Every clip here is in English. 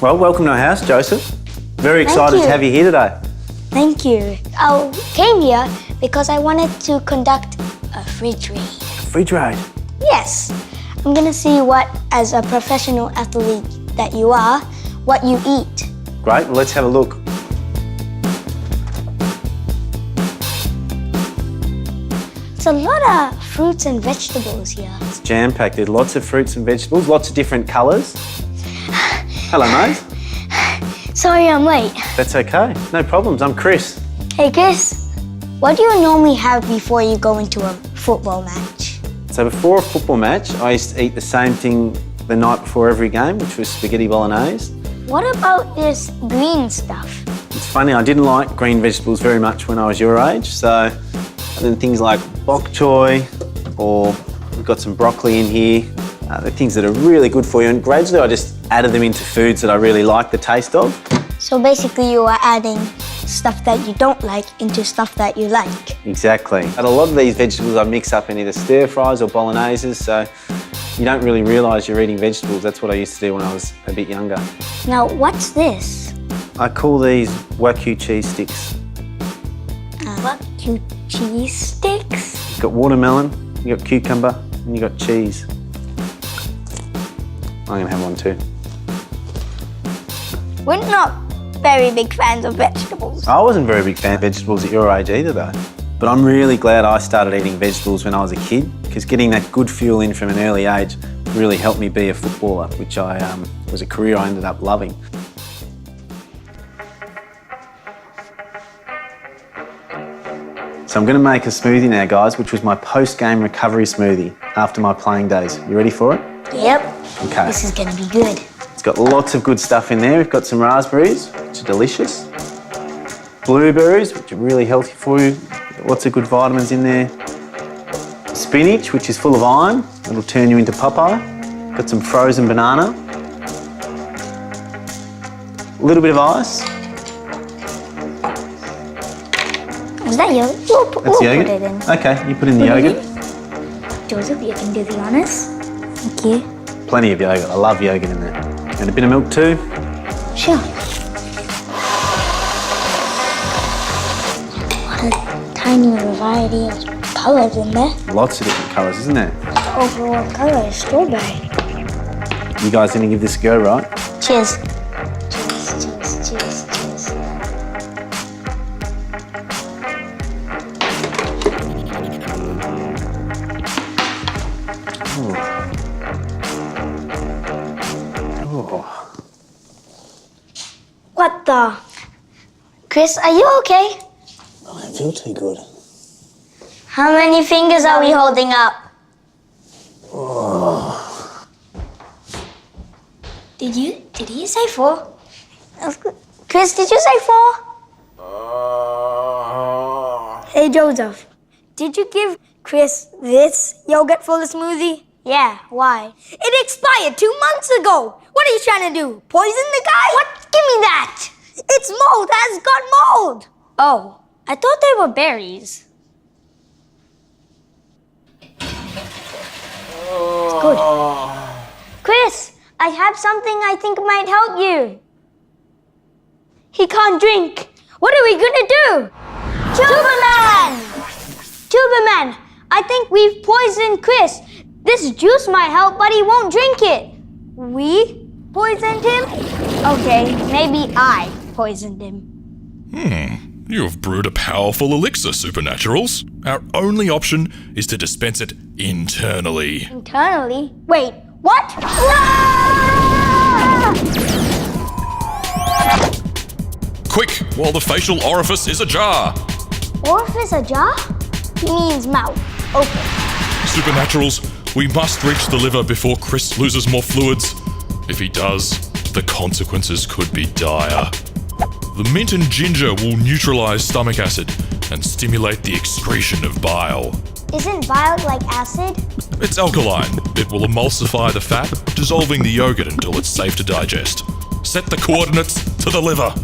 Well, welcome to our house, Joseph. Very excited to have you here today. Thank you. I came here because I wanted to conduct a fridge raid. Fridge raid? Yes. I'm gonna see what, as a professional athlete that you are, what you eat. Great, well, let's have a look. It's a lot of fruits and vegetables here. It's jam-packed. There's lots of fruits and vegetables, lots of different colours. Hello, mate. Sorry I'm late. That's okay. No problems. I'm Chris. Hey, Chris. What do you normally have before you go into a football match? So before a football match, I used to eat the same thing the night before every game, which was spaghetti bolognese. What about this green stuff? It's funny, I didn't like green vegetables very much when I was your age, so then things like bok choy, or we've got some broccoli in here. They're things that are really good for you, and gradually I just added them into foods that I really like the taste of. So basically you are adding stuff that you don't like into stuff that you like. Exactly. And a lot of these vegetables I mix up in either stir fries or bologneses, so you don't really realise you're eating vegetables. That's what I used to do when I was a bit younger. Now, what's this? I call these Wagyu cheese sticks. Wagyu cheese sticks? You've got watermelon, you've got cucumber, and you've got cheese. I'm going to have one too. We're not very big fans of vegetables. I wasn't a very big fan of vegetables at your age either though. But I'm really glad I started eating vegetables when I was a kid, because getting that good fuel in from an early age really helped me be a footballer, which was a career I ended up loving. So I'm going to make a smoothie now, guys, which was my post-game recovery smoothie after my playing days. You ready for it? Yep. Okay. This is going to be good. It's got lots of good stuff in there. We've got some raspberries, which are delicious. Blueberries, which are really healthy for you. Lots of good vitamins in there. Spinach, which is full of iron. It'll turn you into Popeye. Got some frozen banana. A little bit of ice. Is that yogurt? That's yogurt. Put it in. Okay, you put in the yogurt. Joseph, you can do the honors. Thank you. Plenty of yogurt. I love yogurt in there. And a bit of milk too. Sure. What a tiny variety of colours in there. Lots of different colours, isn't there? The overall colour is strawberry. You guys gonna give this a go, right? Cheers. Cheers, cheers, cheers, cheers. Oh. What the? Chris, are you okay? I don't feel too good. How many fingers are we holding up? Oh. Did you say 4? Chris, did you say 4? Hey, Joseph, did you give Chris this yogurt for the smoothie? Yeah, why? It expired 2 months ago. What are you trying to do? Poison the guy? What? Give me that. It's mold. Has got mold. Oh, I thought they were berries. It's good. Chris, I have something I think might help you. He can't drink. What are we gonna do? Tuberman! Tuberman, I think we've poisoned Chris. This juice might help, but he won't drink it. We poisoned him? Okay, maybe I poisoned him. You have brewed a powerful elixir, Supernaturals. Our only option is to dispense it internally. Internally? Wait, what? Ah! Quick, while the facial orifice is ajar. Orifice ajar? He means mouth. Open. Supernaturals, we must reach the liver before Chris loses more fluids. If he does, the consequences could be dire. The mint and ginger will neutralize stomach acid and stimulate the excretion of bile. Isn't bile like acid? It's alkaline. It will emulsify the fat, dissolving the yogurt until it's safe to digest. Set the coordinates to the liver.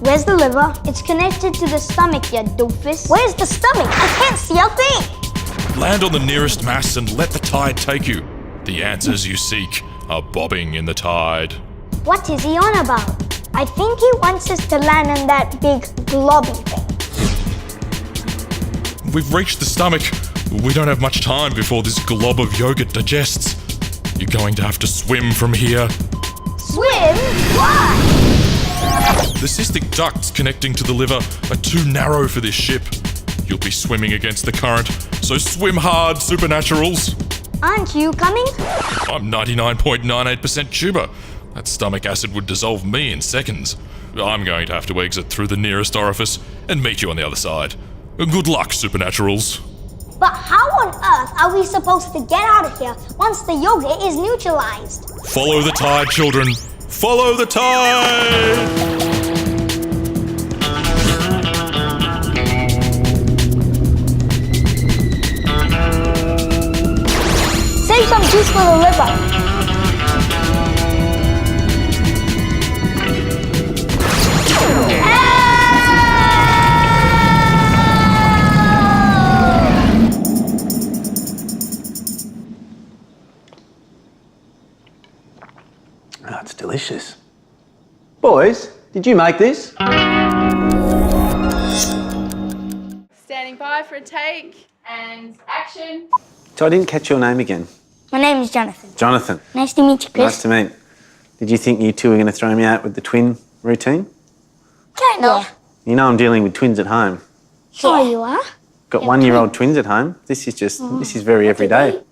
Where's the liver? It's connected to the stomach, you doofus. Where's the stomach? I can't see a thing. Land on the nearest mass and let the tide take you. The answers you seek are bobbing in the tide. What is he on about? I think he wants us to land on that big globby thing. We've reached the stomach. We don't have much time before this glob of yogurt digests. You're going to have to swim from here. Swim? Why? The cystic ducts connecting to the liver are too narrow for this ship. You'll be swimming against the current, so swim hard, Supernaturals. Aren't you coming? I'm 99.98% tuber. That stomach acid would dissolve me in seconds. I'm going to have to exit through the nearest orifice and meet you on the other side. Good luck, Supernaturals. But how on earth are we supposed to get out of here once the yogurt is neutralized? Follow the tide, children. Follow the tide! Save some juice for the liver. Oh, it's delicious. Boys, did you make this? Standing by for a take and action. So I didn't catch your name again. My name is Jonathan. Jonathan. Nice to meet you, Chris. Nice to meet. Did you think you two were going to throw me out with the twin routine? Kind of. You know I'm dealing with twins at home. Sure you are. Got 1-year-old twins at home. This is very everyday.